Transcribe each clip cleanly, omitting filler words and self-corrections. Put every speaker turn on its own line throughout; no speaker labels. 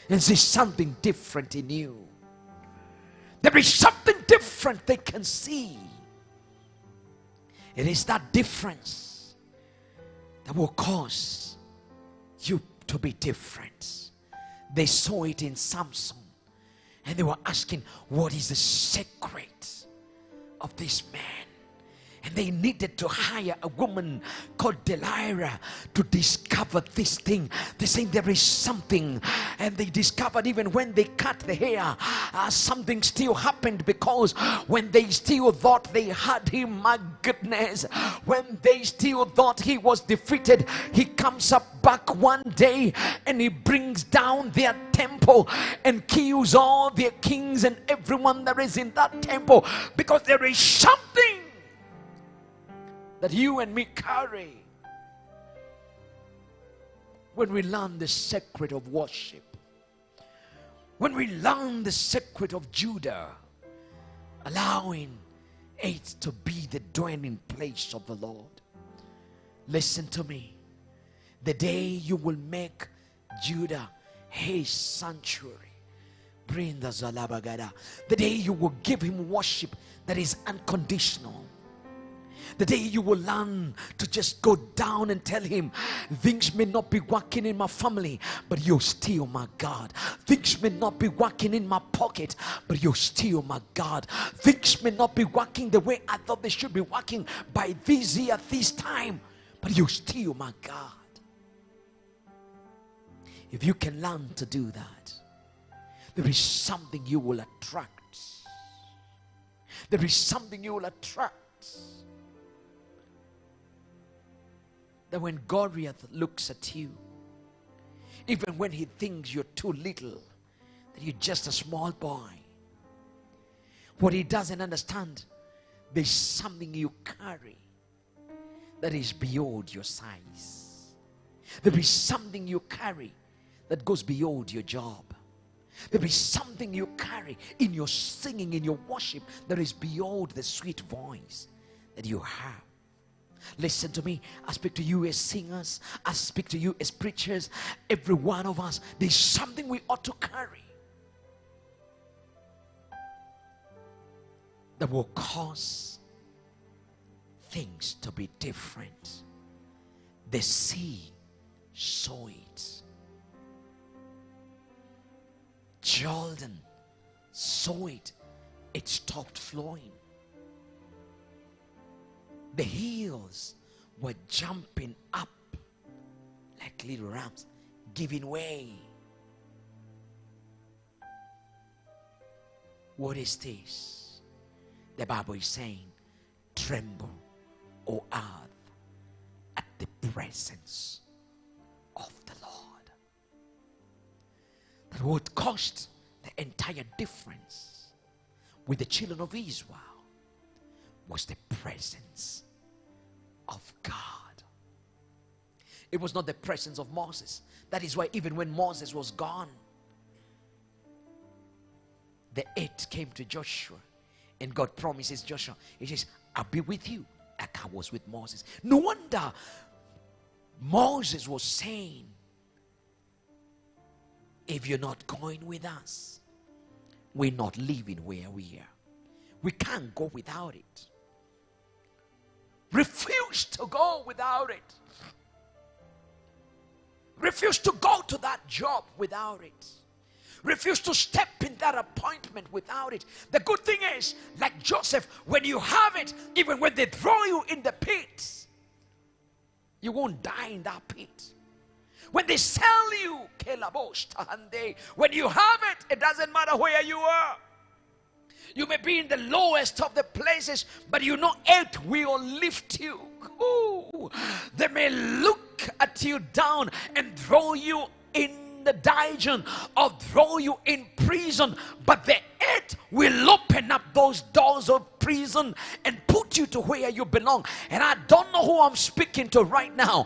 and see something different in you. There is something different they can see. It is that difference that will cause you to be different. They saw it in Samson, and they were asking, what is the secret of this man? And they needed to hire a woman called Delilah to discover this thing. They're saying there is something. And they discovered even when they cut the hair, something still happened, because when they still thought they had him, my goodness, when they still thought he was defeated, he comes up back one day and he brings down their temple and kills all their kings and everyone that is in that temple, because there is something that you and me carry when we learn the secret of worship, when we learn the secret of Judah, allowing it to be the dwelling place of the Lord. Listen to me. The day you will make Judah his sanctuary, bring the Zalabagada, the day you will give him worship that is unconditional, the day you will learn to just go down and tell him, things may not be working in my family, but you're still my God. Things may not be working in my pocket, but you're still my God. Things may not be working the way I thought they should be working by this year, this time, but you're still my God. If you can learn to do that, there is something you will attract. There is something you will attract. That when Goliath looks at you, even when he thinks you're too little, that you're just a small boy, what he doesn't understand, there's something you carry that is beyond your size. There is something you carry that goes beyond your job. There is something you carry in your singing, in your worship, that is beyond the sweet voice that you have. Listen to me. I speak to you as singers. I speak to you as preachers. Every one of us, there's something we ought to carry that will cause things to be different. The sea saw it. Jordan saw it. It stopped flowing. The hills were jumping up like little rams, giving way. What is this? The Bible is saying, tremble, O earth, at the presence of the Lord. That what caused the entire difference with the children of Israel was the presence of God. It was not the presence of Moses. That is why even when Moses was gone, the 8 came to Joshua, and God promises Joshua, he says, I'll be with you like I was with Moses. No wonder Moses was saying, if you're not going with us, we're not living where we are. We can't go without it. Refuse to go without it. Refuse to go to that job without it. Refuse to step in that appointment without it. The good thing is, like Joseph, when you have it, even when they throw you in the pit, you won't die in that pit. When they sell you, when you have it, it doesn't matter where you are. You may be in the lowest of the places, but you know it will lift you. Ooh. They may look at you down and throw you in the dungeon or throw you in prison, but the earth will open up those doors of prison and put you to where you belong. And I don't know who I'm speaking to right now.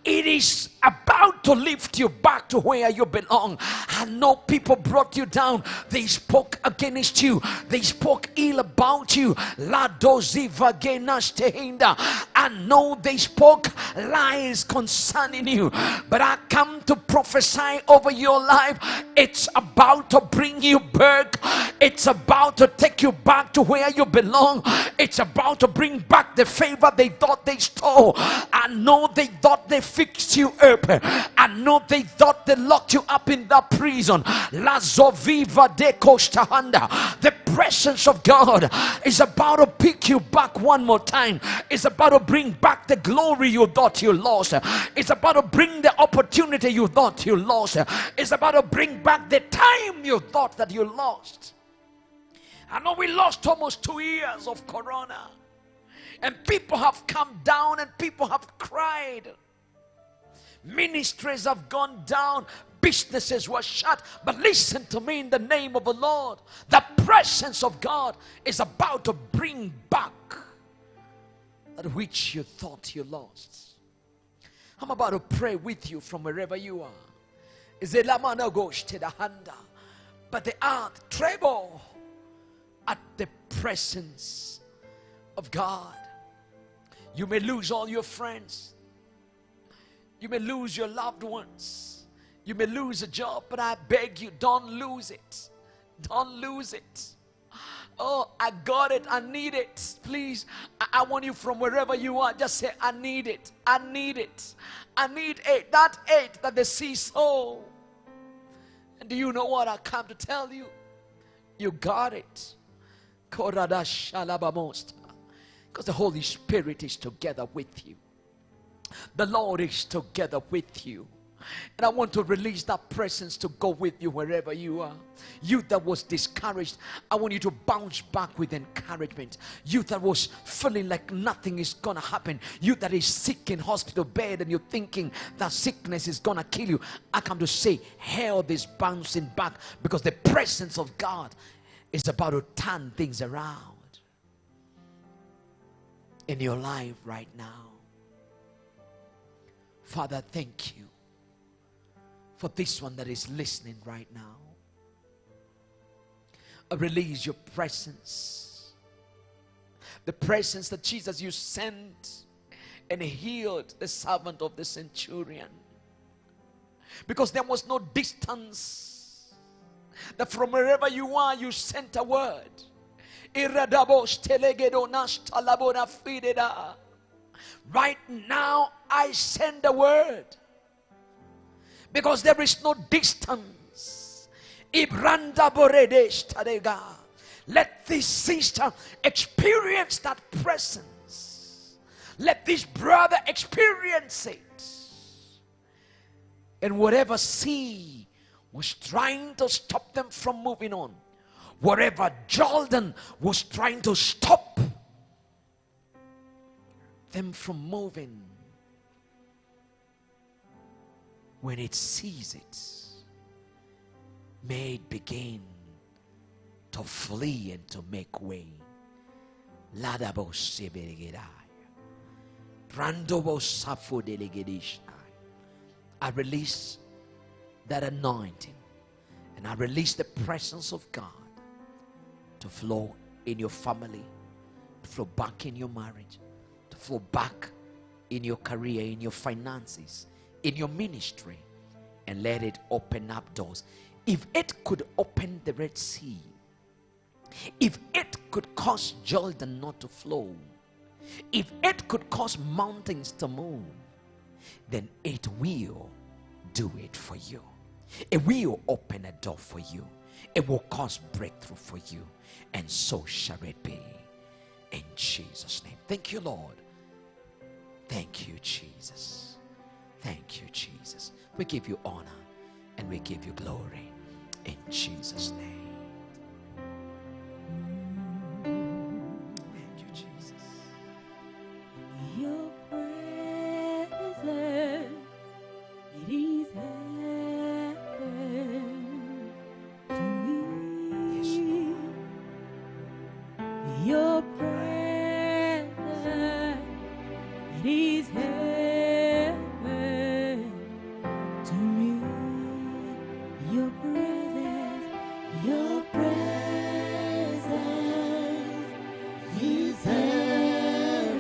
It is about to lift you back to where you belong. I know people brought you down. They spoke against you. They spoke ill about you. I I know they spoke lies concerning you, but I come to prophesy over your life. It's about to bring you back. It's about to take you back to where you belong. It's about to bring back the favor they thought they stole. I know they thought they fixed you up. I know they thought they locked you up in that prison. La Zoviva de Costahanda. The presence of God is about to pick you back one more time. It's about to bring back the glory you thought you lost. It's about to bring the opportunity you thought you lost. It's about to bring back the time you thought that you lost. I know we lost almost 2 years of Corona, and people have come down and people have cried. Ministries have gone down, businesses were shut. But listen to me, in the name of the Lord, the presence of God is about to bring back that which you thought you lost. I'm about to pray with you from wherever you are. But the earth tremble at the presence of God. You may lose all your friends. You may lose your loved ones. You may lose a job, but I beg you, don't lose it. Don't lose it. Oh, I got it. I need it. Please, I want you from wherever you are. Just say, I need it. I need it. I need it. That ache that the sea sow. And do you know what I come to tell you? You got it. Because the Holy Spirit is together with you. The Lord is together with you. And I want to release that presence to go with you wherever you are. You that was discouraged, I want you to bounce back with encouragement. You that was feeling like nothing is gonna happen. You that is sick in hospital bed and you're thinking that sickness is gonna kill you. I come to say, hell this bouncing back, because the presence of God is about to turn things around in your life right now. Father, thank you for this one that is listening right now. Release your presence. The presence that Jesus, you sent and healed the servant of the centurion. Because there was no distance. That from wherever you are, you sent a word. Right now, I send a word. Because there is no distance. Let this sister experience that presence. Let this brother experience it. And whatever sea was trying to stop them from moving on, whatever Jordan was trying to stop them from moving, when it sees it, may it begin to flee and to make way. I release that anointing, and I release the presence of God to flow in your family, to flow back in your marriage, to flow back in your career, in your finances, in your ministry, and let it open up doors. If it could open the Red Sea, if it could cause Jordan not to flow, if it could cause mountains to move, then it will do it for you. It will open a door for you. It will cause breakthrough for you. And so shall it be. In Jesus' name. Thank you, Lord. Thank you, Jesus. Thank you, Jesus. We give you honor and we give you glory. In Jesus' name. Thank you, Jesus.
Your presence, it is heaven to me.
Yes, Lord.
Your presence, it is heaven to me. Your presence is heaven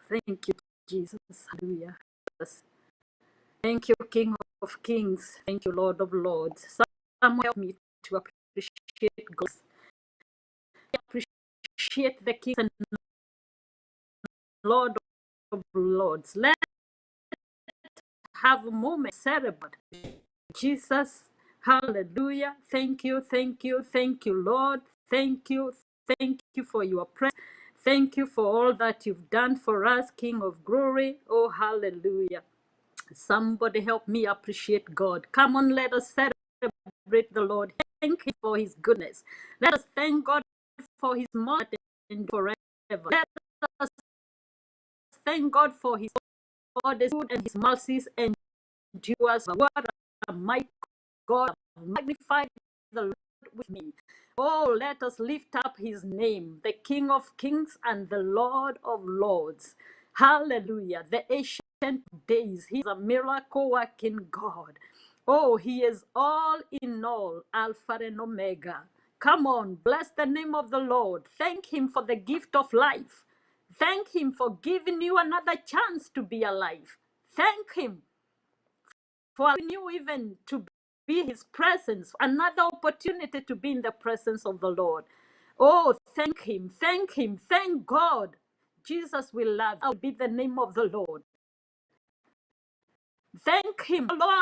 Thank you, Jesus. Hallelujah. Thank you, King of Kings. Thank you, Lord of Lords. Someone help me to appreciate God. Appreciate the King and Lord of Lords. Let's have a moment, celebrate Jesus. Hallelujah. Thank you, thank you, thank you, Lord. Thank you for your presence. Thank you for all that you've done for us, King of glory. Oh, hallelujah. Somebody help me appreciate God. Come on, let us celebrate the Lord. Thank Him for His goodness. Let us thank God for His mercy and forever. Let us thank God for His good and His mercies endures. What a mighty God! Magnify the Lord with me. Oh, let us lift up His name, the King of Kings and the Lord of Lords. Hallelujah. The ancient days. He's a miracle working God. Oh, He is all in all, Alpha and Omega. Come on, bless the name of the Lord. Thank Him for the gift of life. Thank Him for giving you another chance to be alive. Thank Him for allowing you even to be His presence, another opportunity to be in the presence of the Lord. Oh, thank Him, thank Him, thank God. Jesus will love. I'll be the name of the Lord. Thank Him, Lord.